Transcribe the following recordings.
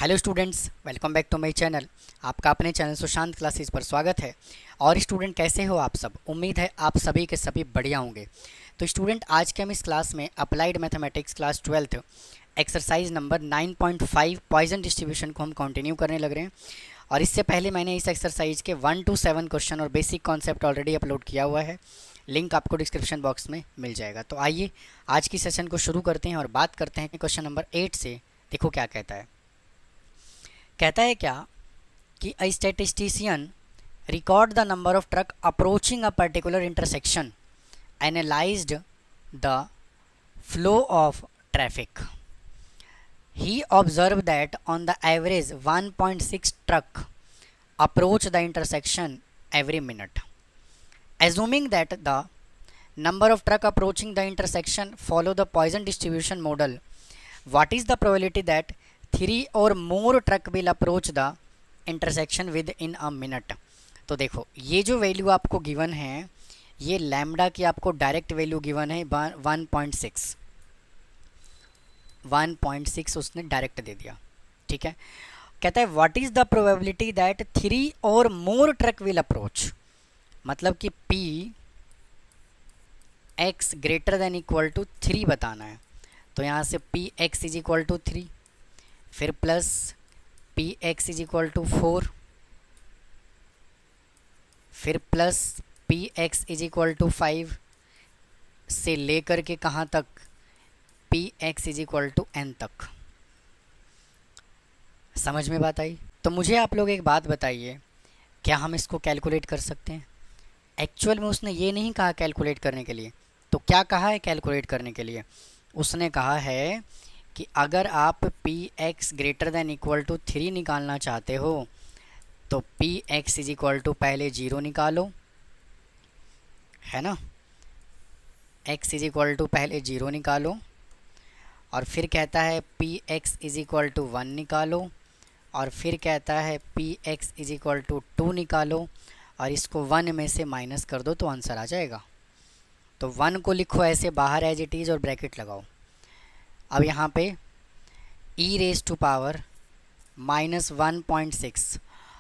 Hello students, welcome back to my channel. आपका अपने channel Sushant classes पर स्वागत है। और स्टूडेंट कैसे हो आप सब? उम्मीद है आप सभी के सभी बढ़िया होंगे। तो स्टूडेंट आज के हम इस क्लास में applied mathematics class 12th exercise number 9.5 Poisson distribution को हम कंटिन्यू करने लग रहे हैं। और इससे पहले मैंने इस एक्सरसाइज के 1 to 7 क्वेश्चन और बेसिक कॉन्सेप्ट ऑलरेडी अपलोड किया हुआ है। लिंक आपको डिस्क्रिप्शन बॉक्स में मिल जाएगा। तो आइए आज की सेशन को शुरू करते हैं और बात करते हैं क्वेश्चन नंबर 8 से। देखो क्या कहता है। कहता है क्या कि a statistician record the number of truck approaching a particular intersection, analyzed the flow of traffic. He observe that on the average 1.6 truck approach the intersection every minute. Assuming that the number of truck approaching the intersection follow the Poisson distribution model, what is the probability that 3 or more truck will approach the intersection within a minute? तो देखो ये जो value आपको given है, ये lambda की आपको direct value given है 1.6 उसने डायरेक्ट दे दिया। ठीक है, कहता है what is the probability that 3 और मोर ट्रक विल अप्रोच। मतलब कि P x greater than equal to 3 बताना है। तो यहाँ से P x is equal to 3, फिर plus P x is equal to 4, फिर plus P x is equal to 5 से लेकर के कहाँ तक, P x is equal to n तक। समझ में बात आई? तो मुझे आप लोग एक बात बताइए, क्या हम इसको कैलकुलेट कर सकते हैं? एक्चुअल में उसने ये नहीं कहा कैलकुलेट करने के लिए, तो क्या कहा है कैलकुलेट करने के लिए? उसने कहा है कि अगर आप P x greater than equal to 3 निकालना चाहते हो तो P x is equal to पहले 0 निकालो, है ना। एक्स इज इक्वल टू पहले 0 निकालो, और फिर कहता है P x is equal to 1 निकालो, और फिर कहता है P x is equal to 2 निकालो, और इसको 1 में से माइनस कर दो तो आंसर आ जाएगा। तो 1 को लिखो ऐसे बाहर एज इट इज़ और ब्रैकेट लगाओ। अब यहाँ पे e रेज टू पावर -1.6,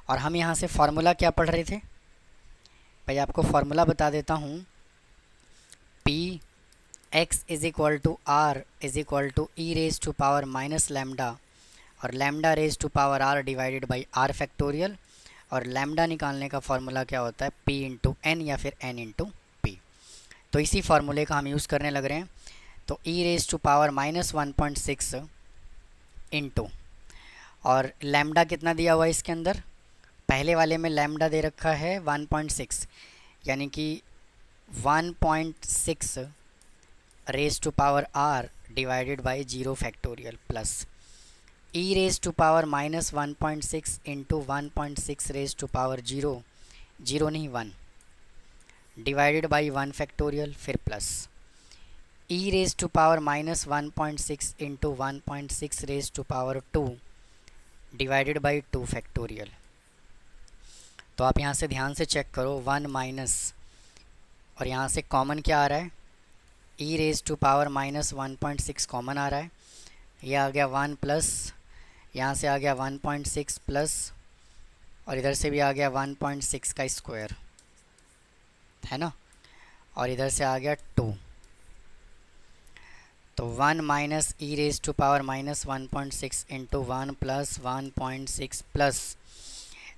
और हम यहाँ से फार्मूला क्या पढ़ रहे थे भाई? आपको फार्मूला बता देता हूँ। P x is equal to R is equal to e raise to power minus lambda, और lambda raise to power R divided by R factorial. और लैम्डा निकालने का फार्मूला क्या होता है? p इंटू एन या फिर n इंटू पी। तो इसी फार्मूले का हम यूज़ करने लग रहे हैं। तो e raise to power -1.6 into, और लैम्डा कितना दिया हुआ है इसके अंदर? पहले वाले में लैम्डा दे रखा है 1.6, यानी कि 1.6 raise to power r divided by 0 factorial plus e raise to power -1.6 into 1.6 raise to power 0 नहीं 1 डिवाइडेड बाई 1 फैक्टोरियल, फिर plus e raise to power -1.6 into 1.6 raise to power 2 divided by 2 factorial. तो आप यहाँ से ध्यान से check करो, 1 minus, और यहाँ से कॉमन क्या आ रहा है? e raise to power -1.6 common आ रहा है। ये आ गया 1 प्लस, यहाँ से आ गया 1.6 प्लस, और इधर से भी आ गया 1.6 का स्क्वायर, है ना, और इधर से आ गया 2। तो 1 minus e raise to power -1.6 into 1 plus 1.6 plus,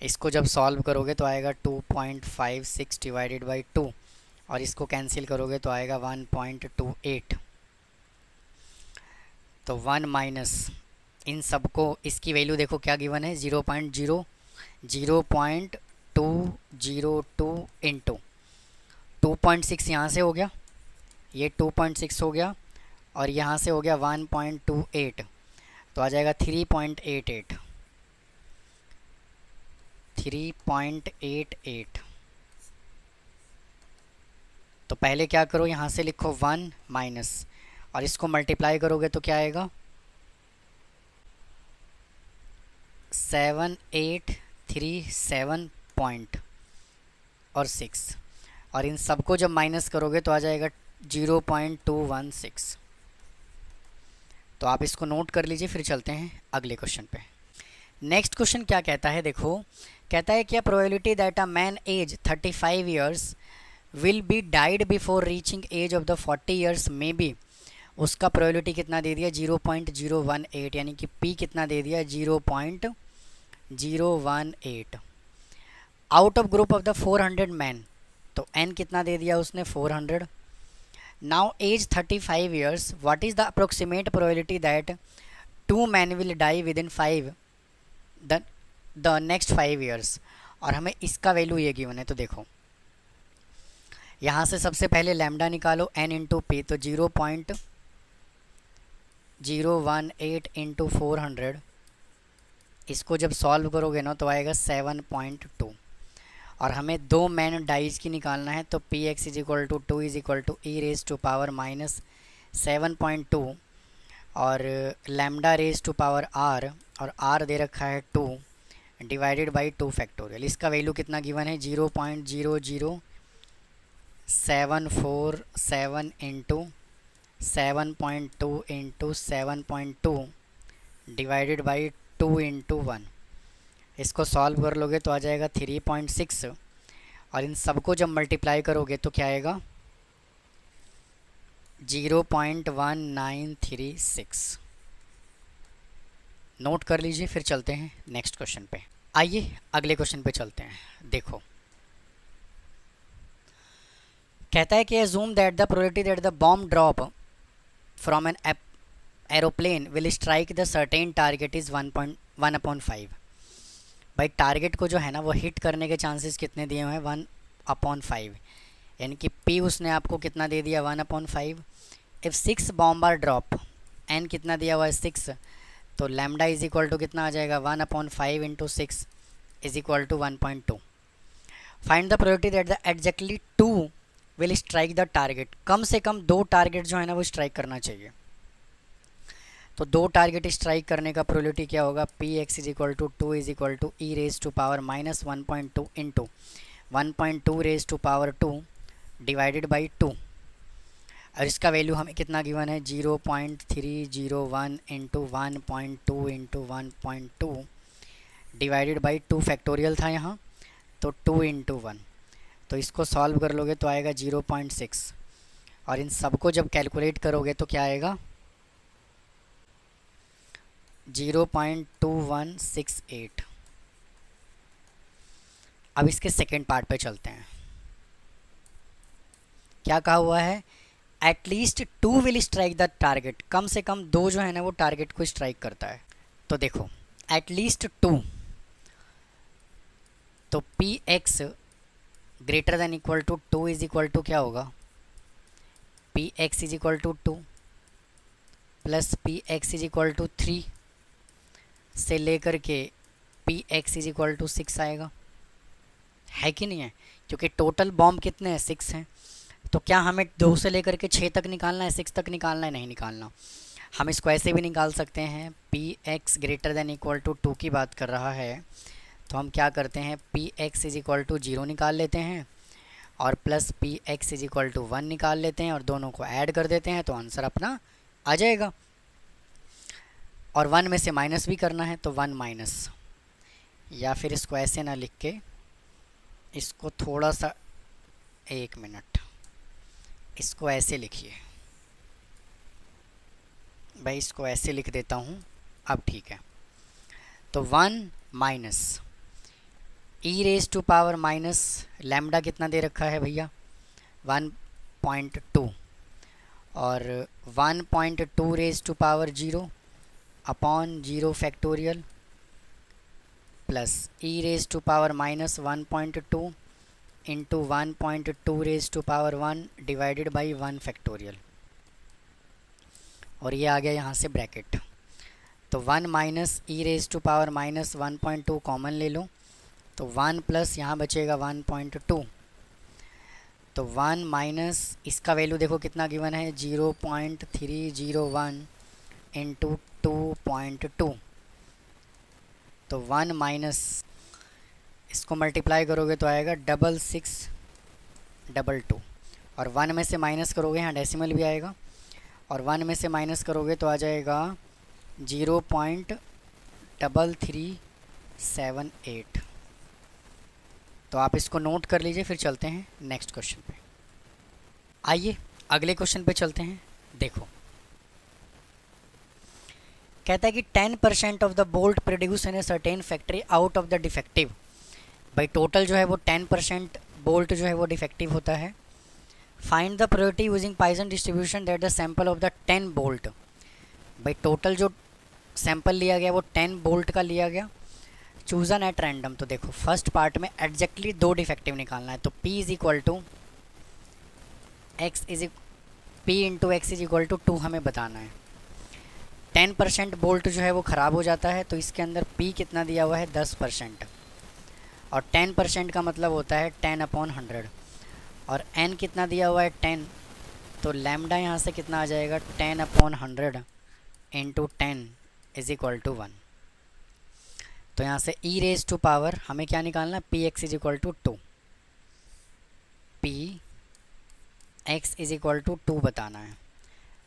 इसको जब सॉल्व करोगे तो आएगा 2.56 डिवाइडेड बाई 2, और इसको कैंसिल करोगे तो आएगा 1.28। तो 1 माइनस इन सबको, इसकी वैल्यू देखो क्या गिवन है? 0.202 इंटू 2.6 यहाँ से हो गया, ये 2.6 हो गया, और यहाँ से हो गया 1.28, तो आ जाएगा 3.88। तो पहले क्या करो, यहाँ से लिखो 1 माइनस, और इसको मल्टीप्लाई करोगे तो क्या आएगा? 7837 पॉइंट और 6, और इन सबको जब माइनस करोगे तो आ जाएगा 0.216। तो आप इसको नोट कर लीजिए, फिर चलते हैं अगले क्वेश्चन पे। नेक्स्ट क्वेश्चन क्या कहता है, देखो कहता है क्या probability that a man age 35 years will be died before reaching age of the 40 years में बी, उसका प्रोबेबिलिटी कितना दे दिया 0.018, यानी कि पी कितना दे दिया 0.018 out of group of the 400 man, तो एन कितना दे दिया उसने 400। Now age 35 years, what is the approximate probability that 2 man will die within 5 the next 5 years, और हमें इसका वैल्यू ये गिवन है। तो देखो यहाँ से सबसे पहले लैम्डा निकालो n इंटू पी, तो 0.018 इंटू 400, इसको जब सॉल्व करोगे ना तो आएगा 7.2, और हमें 2 मैन डाइज की निकालना है, तो P x is equal to 2 is equal to e raise to power minus 7.2 और lambda raise to power r, और आर दे रखा है 2 डिवाइडेड बाई 2 फैक्टोरियल। इसका वैल्यू कितना गिवन है 0.00747 into 7.2 into 7.2 divided by 2 into 1। इसको सॉल्व कर लोगे तो आ जाएगा 3.6, और इन सबको जब मल्टीप्लाई करोगे तो क्या आएगा 0.1936। नोट कर लीजिए, फिर चलते हैं नेक्स्ट क्वेश्चन पे। आइए अगले क्वेश्चन पे चलते हैं। देखो कहता है कि assume that the probability that the bomb drop from an aeroplane will strike the certain target is 1/5। भाई टारगेट को जो है ना वो हिट करने के चांसेस कितने दिए हुए हैं 1/5, यानी कि पी उसने आपको कितना दे दिया 1/5। If 6 bomb are drop, n कितना दिया हुआ है 6, तो लैम्डा इज इक्वल टू कितना आ जाएगा 1/5 into 6 is equal to 1.2। Find the probability that the exactly 2 will strike the target, कम से कम 2 टारगेट जो है ना वो स्ट्राइक करना चाहिए। तो 2 टारगेट स्ट्राइक करने का प्रोबेबिलिटी क्या होगा P x is equal to 2 is equal to e raise to power minus 1.2 into 1.2 raise to power 2 divided by 2, और इसका वैल्यू हमें कितना गिवन है 0.301 into 1.2 into 1.2 divided by 2 factorial था यहाँ, तो 2 इंटू 1, तो इसको सॉल्व कर लोगे तो आएगा 0.6, और इन सबको जब कैलकुलेट करोगे तो क्या आएगा 0.2168। अब इसके सेकेंड पार्ट पे चलते हैं। क्या कहा हुआ है at least 2 will strike the target, कम से कम 2 जो है ना वो टारगेट को स्ट्राइक करता है। तो देखो एटलीस्ट 2, तो P x greater than equal to 2 is equal to क्या होगा P x is equal to 2 plus P x is equal to 3 से लेकर के P x is equal to 6 आएगा, है कि नहीं है, क्योंकि टोटल बॉम्ब कितने हैं 6 हैं। तो क्या हमें 2 से लेकर के 6 तक निकालना है 6 तक निकालना है, नहीं निकालना। हम इसको ऐसे भी निकाल सकते हैं, P x greater than equal to 2 की बात कर रहा है, तो हम क्या करते हैं P x is equal to 0 निकाल लेते हैं और plus P x is equal to 1 निकाल लेते हैं और दोनों को ऐड कर देते हैं, तो आंसर अपना आ जाएगा। और 1 में से माइनस भी करना है तो 1 माइनस, या फिर इसको ऐसे ना लिख के इसको थोड़ा सा 1 मिनट इसको ऐसे लिखिए भाई, इसको ऐसे लिख देता हूँ, अब ठीक है। तो 1 minus e raise to power minus lambda कितना दे रखा है भैया 1.2 और 1.2 raise to power 0 upon 0 factorial plus e raise to power minus 1.2 into 1.2 raise to power 1 divided by 1 factorial, और ये आ गया यहाँ से ब्रैकेट। तो 1 minus e raise to power minus 1.2 common ले लो, तो 1 प्लस यहाँ बचेगा 1.2, तो 1 माइनस इसका वैल्यू देखो कितना गिवन है 0.301 इंटू 2.2, तो 1 माइनस इसको मल्टीप्लाई करोगे तो आएगा 6622, और 1 में से माइनस करोगे यहाँ डेसिमल भी आएगा, और 1 में से माइनस करोगे तो आ जाएगा 0.33 78। तो आप इसको नोट कर लीजिए, फिर चलते हैं नेक्स्ट क्वेश्चन पे। आइए अगले क्वेश्चन पे चलते हैं। देखो कहता है कि 10% of the bolt produce in a certain factory out of the defective. भाई टोटल जो है वो 10% बोल्ट जो है वो डिफेक्टिव होता है। Find the probability using Poisson distribution that the sample of the 10 bolt. भाई टोटल जो सैंपल लिया गया वो 10 बोल्ट का लिया गया। Chosen at random. तो देखो फर्स्ट पार्ट में एग्जैक्टली 2 डिफेक्टिव निकालना है। तो P is equal to x is P into x is equal to 2 हमें बताना है। 10% बोल्ट जो है वो ख़राब हो जाता है, तो इसके अंदर P कितना दिया हुआ है 10%, और 10% का मतलब होता है 10/100, और n कितना दिया हुआ है 10, तो लैम्डा यहाँ से कितना आ जाएगा 10/100 इंटू 10 इज इक्वल टू 1। तो यहाँ से e रेज टू पावर हमें क्या निकालना है, P x is equal to 2, P x is equal to 2 बताना है।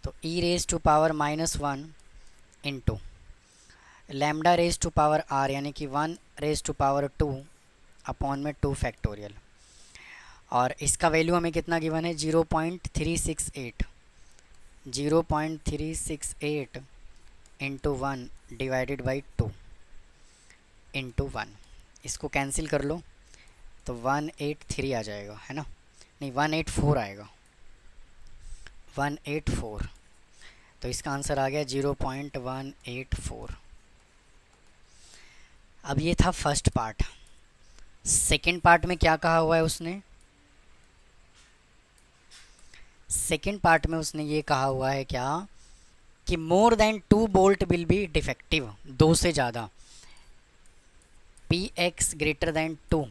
तो e raise to power -1 into lambda raise to power r यानी कि 1 रेज टू पावर 2 अपॉन में 2 फैक्टोरियल, और इसका वैल्यू हमें कितना गिवन है 0.368, 0.368 इंटू 1 डिवाइडेड बाई 2 इंटू 1। इसको कैंसिल कर लो तो 183 आ जाएगा, है ना, नहीं 184 आएगा, 184। तो इसका आंसर आ गया 0.184। अब ये था फर्स्ट पार्ट। सेकंड पार्ट में क्या कहा हुआ है उसने, सेकंड पार्ट में उसने ये कहा हुआ है क्या कि more than 2 bolt will be defective, 2 से ज़्यादा, पी एक्स ग्रेटर देन 2।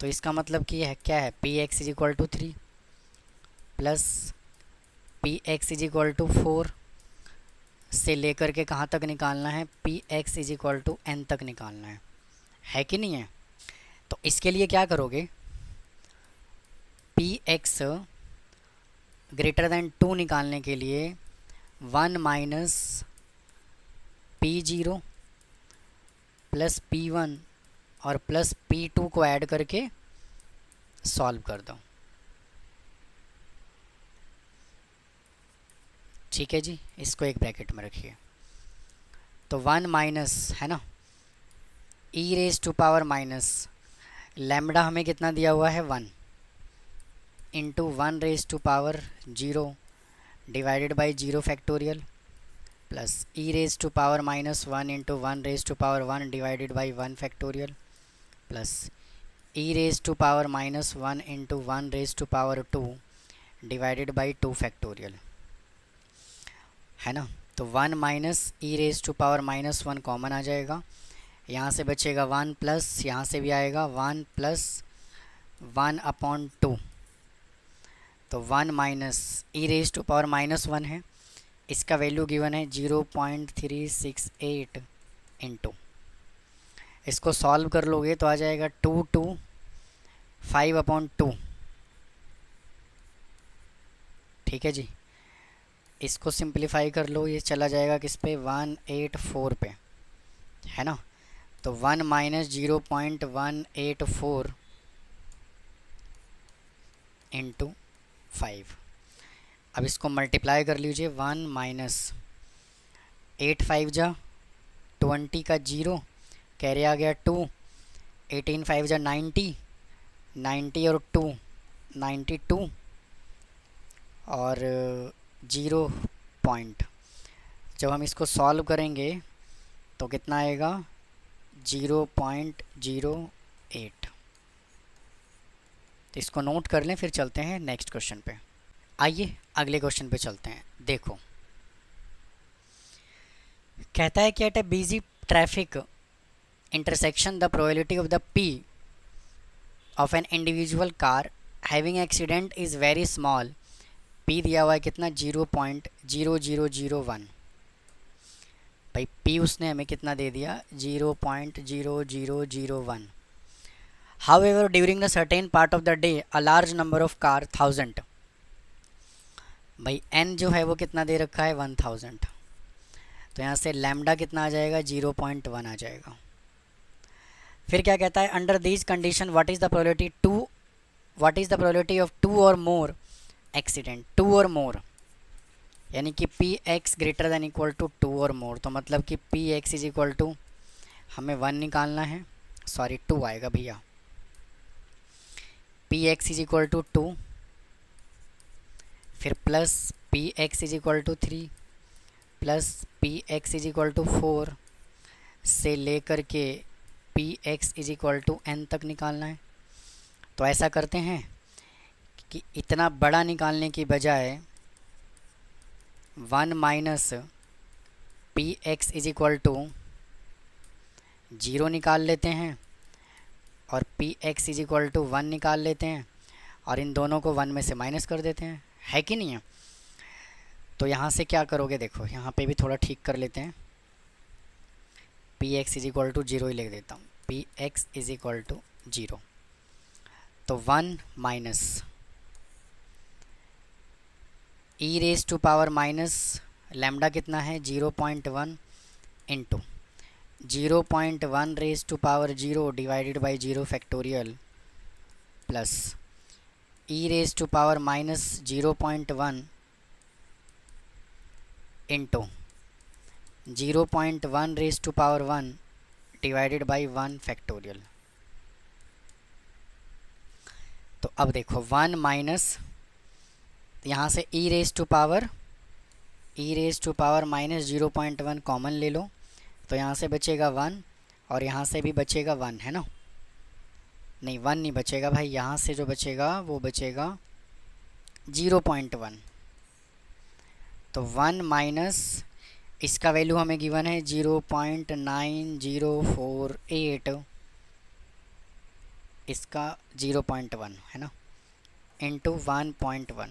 तो इसका मतलब कि है क्या है, P x is equal to 3 plus P x is equal to 4 से लेकर के कहाँ तक निकालना है, P x is equal to n तक निकालना है कि नहीं है। तो इसके लिए क्या करोगे, पी एक्स ग्रेटर देन 2 निकालने के लिए 1 माइनस P0 प्लस P1 और प्लस P2 को ऐड करके सॉल्व कर दो। ठीक है जी, इसको एक ब्रैकेट में रखिए। तो 1 माइनस है ना, e raise to power minus lambda हमें कितना दिया हुआ है 1 into 1 raise to power 0 divided by 0 factorial plus e raise to power -1 into 1 raise to power 1 divided by 1 factorial plus e raise to power -1 into 1 raise to power 2 divided by 2 factorial, है ना। तो 1 minus e raise to power -1 common आ जाएगा, यहाँ से बचेगा 1 plus यहाँ से भी आएगा 1 प्लस 1/2। तो 1 minus e raise to power -1 है, इसका वैल्यू गिवन है 0.368 इंटू, इसको सॉल्व कर लोगे तो आ जाएगा 2 5/2। ठीक है जी, इसको सिंप्लीफाई कर लो, ये चला जाएगा किस पे 184 पे, है ना। तो 1 माइनस 0.184 इंटू 5। अब इसको मल्टीप्लाई कर लीजिए, 1 माइनस 8 5 जा 20 का 0 कैरी आ गया 2, 18 5 जा 90, 90 और 2 92 और 0 पॉइंट। जब हम इसको सॉल्व करेंगे तो कितना आएगा 0.08। तो इसको नोट कर लें, फिर चलते हैं नेक्स्ट क्वेश्चन पे। आइए अगले क्वेश्चन पे चलते हैं। देखो कहता है कि at a busy traffic intersection the probability of the P of an individual car having accident is very small. P दिया हुआ है कितना 0.0001। भाई पी उसने हमें कितना दे दिया 0.0001। However during the certain part of the day a large number of car 1000। भाई n जो है वो कितना दे रखा है 1000। तो यहाँ से लैम्डा कितना आ जाएगा 0.1 आ जाएगा। फिर क्या कहता है, under these condition what is the probability of two or more accident, two or more, यानी कि P x greater than equal to two or more. तो मतलब कि P x is equal to, हमें 1 निकालना है, सॉरी 2 आएगा भैया, P x is equal to 2, फिर plus P x is equal to 3 plus P x is equal to 4 से लेकर के P x is equal to n तक निकालना है। तो ऐसा करते हैं कि इतना बड़ा निकालने की बजाय 1 minus P x is equal to 0 निकाल लेते हैं और P x is equal to 1 निकाल लेते हैं और इन दोनों को 1 में से माइनस कर देते हैं, है कि नहीं है। तो यहाँ से क्या करोगे, देखो यहाँ पे भी थोड़ा ठीक कर लेते हैं, P x is equal to 0 ही लिख देता हूँ, P x is equal to 0। तो 1 minus e raise to power minus lambda कितना है 0.1 into 0.1 raise to power 0 divided by 0 factorial plus e raise to power minus 0.1 into 0.1 raise to power 1 divided by 1 factorial. तो अब देखो 1 minus यहाँ से e raise to power minus 0.1 common ले लो, तो यहाँ से बचेगा 1 और यहाँ से भी बचेगा 1, है ना। नहीं 1 नहीं बचेगा भाई, यहाँ से जो बचेगा वो बचेगा 0.1। तो 1 माइनस इसका वैल्यू हमें गिवन है 0.9048, इसका 0.1 है ना, इंटू 1.1।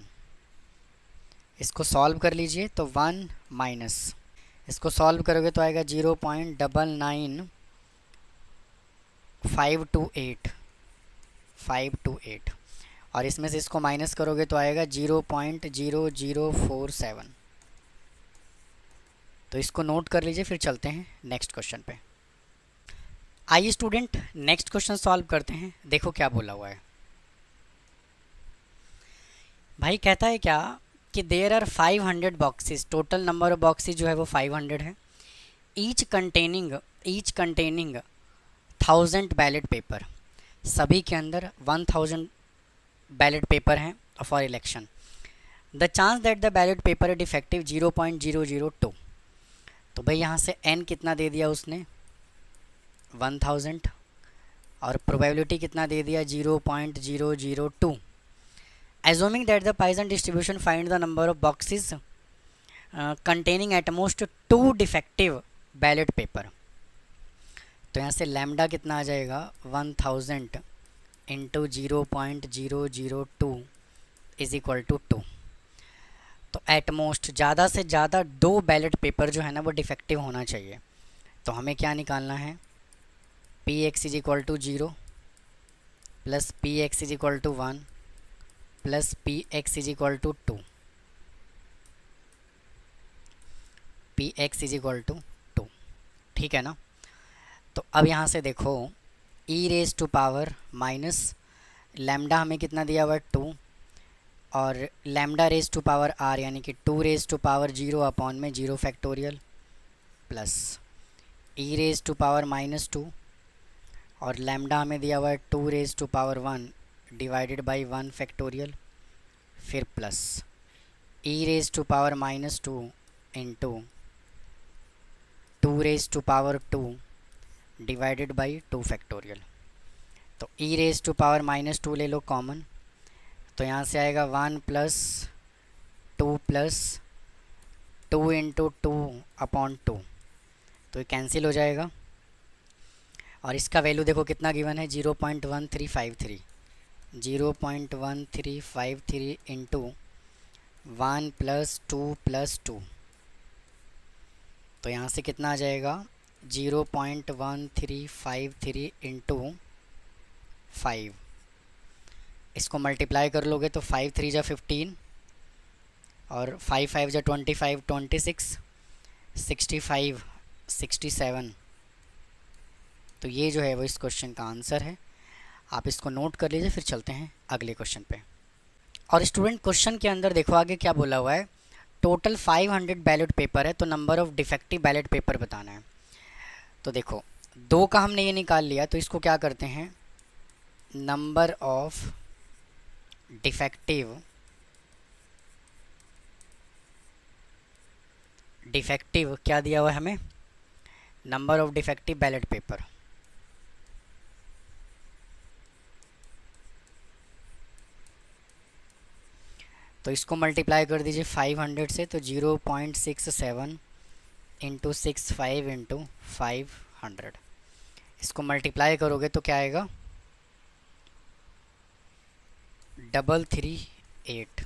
इसको सॉल्व कर लीजिए, तो 1 माइनस इसको सॉल्व करोगे तो आएगा 0.99528 और इसमें से इसको माइनस करोगे तो आएगा 0.0047। तो इसको नोट कर लीजिए, फिर चलते हैं नेक्स्ट क्वेश्चन पे। आइए स्टूडेंट नेक्स्ट क्वेश्चन सॉल्व करते हैं। देखो क्या बोला हुआ है भाई, कहता है क्या कि there are 500 boxes, total number of boxes जो है वो 500 है, ईच कंटेनिंग 1000 बैलेट पेपर, सभी के अंदर 1000 बैलेट पेपर हैं for election. The chance that the ballot paper is defective 0.002। तो भाई यहाँ से n कितना दे दिया उसने 1000 और प्रोबेबिलिटी कितना दे दिया 0.002। Assuming that the Poisson distribution find the number of boxes containing at most 2 defective ballot paper। तो यहाँ से लैम्डा कितना आ जाएगा 1000 इंटू 0.002 इज इक्वल टू 2। तो एट मोस्ट ज़्यादा से ज़्यादा 2 बैलेट पेपर जो है ना वो डिफेक्टिव होना चाहिए। तो हमें क्या निकालना है, P x is equal to 0 plus P x is equal to 1 plus P x is equal to 2, P x is equal to 2, ठीक है ना। तो अब यहाँ से देखो e raise to power minus lambda हमें कितना दिया हुआ 2 और lambda raise to power R यानी कि 2 रेज टू पावर 0 अपॉन में 0 factorial plus e raise to power minus 2 और लैम्डा हमें दिया हुआ है 2 raise to power 1 divided by 1 factorial, फिर plus e raise to power minus 2 into 2 raise to power 2 divided by 2 factorial. तो e raise to power minus 2 ले लो common, तो यहाँ से आएगा 1 प्लस 2 इंटू 2 अपॉन 2, तो ये कैंसिल हो जाएगा और इसका वैल्यू देखो कितना गिवन है 0.1353 इंटू 1 प्लस 2 प्लस 2, तो यहाँ से कितना आ जाएगा 0.1353 इंटू 5। इसको मल्टीप्लाई कर लोगे तो 5 3 जा 15 और 5 5 जा 25 26 65 67, तो ये जो है वो इस क्वेश्चन का आंसर है। आप इसको नोट कर लीजिए, फिर चलते हैं अगले क्वेश्चन पे। और स्टूडेंट क्वेश्चन के अंदर देखो आगे क्या बोला हुआ है, टोटल 500 बैलेट पेपर है, तो number of defective ballot paper बताना है। तो देखो 2 का हमने ये निकाल लिया, तो इसको क्या करते हैं, नंबर ऑफ डिफेक्टिव क्या दिया हुआ है हमें, number of defective ballot paper. तो इसको मल्टीप्लाई कर दीजिए 500 से, तो 0.67 इंटू 65 इंटू 500। इसको मल्टीप्लाई करोगे तो क्या आएगा, 338।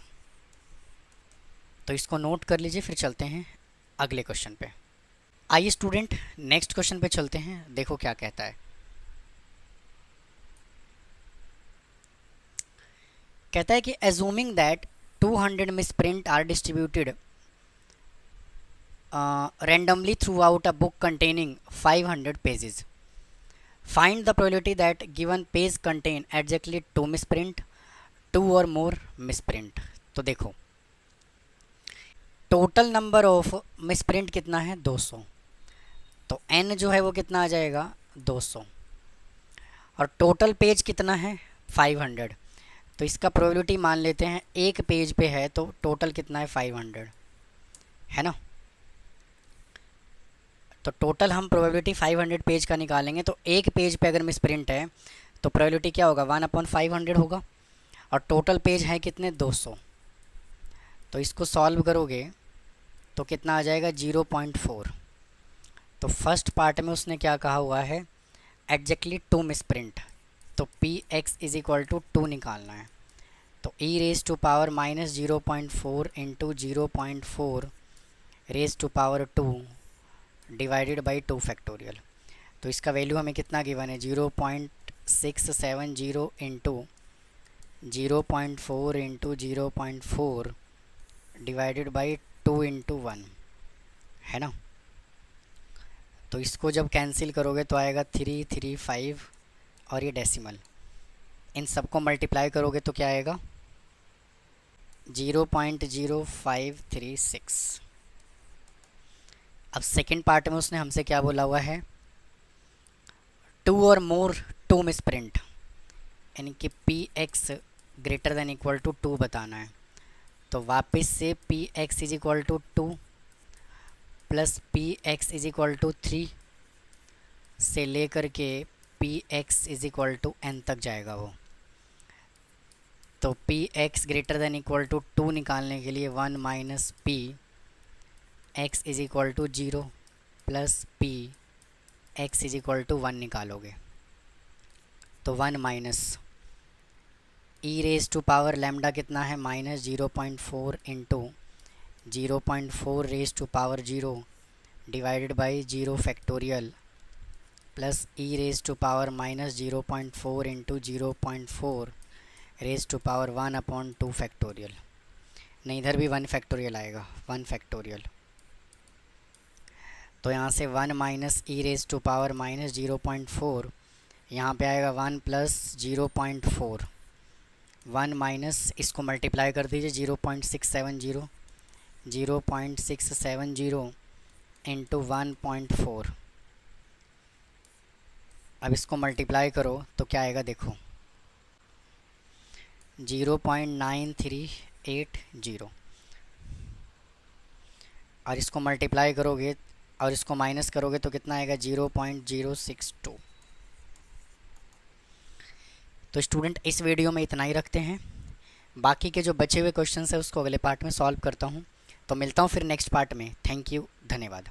तो इसको नोट कर लीजिए, फिर चलते हैं अगले क्वेश्चन पे। आइए स्टूडेंट नेक्स्ट क्वेश्चन पे चलते हैं, देखो क्या कहता है। कहता है कि assuming that 200 misprint are distributed randomly throughout a book containing 500 pages. Find the probability that given page contain exactly 2 misprint, 2 or more misprint. तो देखो टोटल नंबर ऑफ मिसप्रिंट कितना है, 200। तो n जो है वो कितना आ जाएगा, 200। और टोटल पेज कितना है, 500। तो इसका प्रोबेबिलिटी मान लेते हैं एक पेज पे है, तो टोटल कितना है, 500 है ना। तो टोटल हम प्रोबेबिलिटी 500 पेज का निकालेंगे, तो एक पेज पे अगर मिसप्रिंट है तो प्रोबेबिलिटी क्या होगा, 1/500 होगा। और टोटल पेज है कितने, 200। तो इसको सॉल्व करोगे तो कितना आ जाएगा, 0.4। तो फर्स्ट पार्ट में उसने क्या कहा हुआ है, एग्जैक्टली 2 मिसप्रिंट, तो Px इज इक्वल टू 2 निकालना है। तो e raise to power minus 0.4 into 0.4 raise to power 2 divided by 2 factorial. तो इसका वैल्यू हमें कितना गिवन है, 0.670 into 0.4 into 0.4 divided by 2 into 1 है ना। तो इसको जब कैंसिल करोगे तो आएगा 335 और ये डेसिमल, इन सबको मल्टीप्लाई करोगे तो क्या आएगा, 0.0536। अब सेकंड पार्ट में उसने हमसे क्या बोला हुआ है, 2 और मोर 2 मिसप्रिंट, यानी कि Px greater than equal to 2 बताना है। तो वापस से Px is equal to 2 plus Px is equal to 3 से लेकर के Px is equal to n तक जाएगा वो। तो Px greater than equal to 2 निकालने के लिए 1 minus Px is equal to 0 plus Px is equal to 1 निकालोगे। तो 1 minus e raise to power lambda कितना है, minus 0.4 into 0.4 raise to power 0 divided by 0 factorial plus e raise to power minus 0.4 into 0.4 raise to power 1/2 factorial. नहीं, इधर भी 1 factorial आएगा, 1 factorial. तो यहाँ से 1 minus e raise to power minus 0.4, यहाँ पे आएगा 1 प्लस 0.4, 1 माइनस इसको मल्टीप्लाई कर दीजिए 0.670 इंटू 1.4। अब इसको मल्टीप्लाई करो तो क्या आएगा, देखो 0.9380। और इसको मल्टीप्लाई करोगे और इसको माइनस करोगे तो कितना आएगा, 0.062। तो स्टूडेंट इस वीडियो में इतना ही रखते हैं, बाकी के जो बचे हुए क्वेश्चंस है उसको अगले पार्ट में सॉल्व करता हूँ। तो मिलता हूँ फिर नेक्स्ट पार्ट में। थैंक यू, धन्यवाद।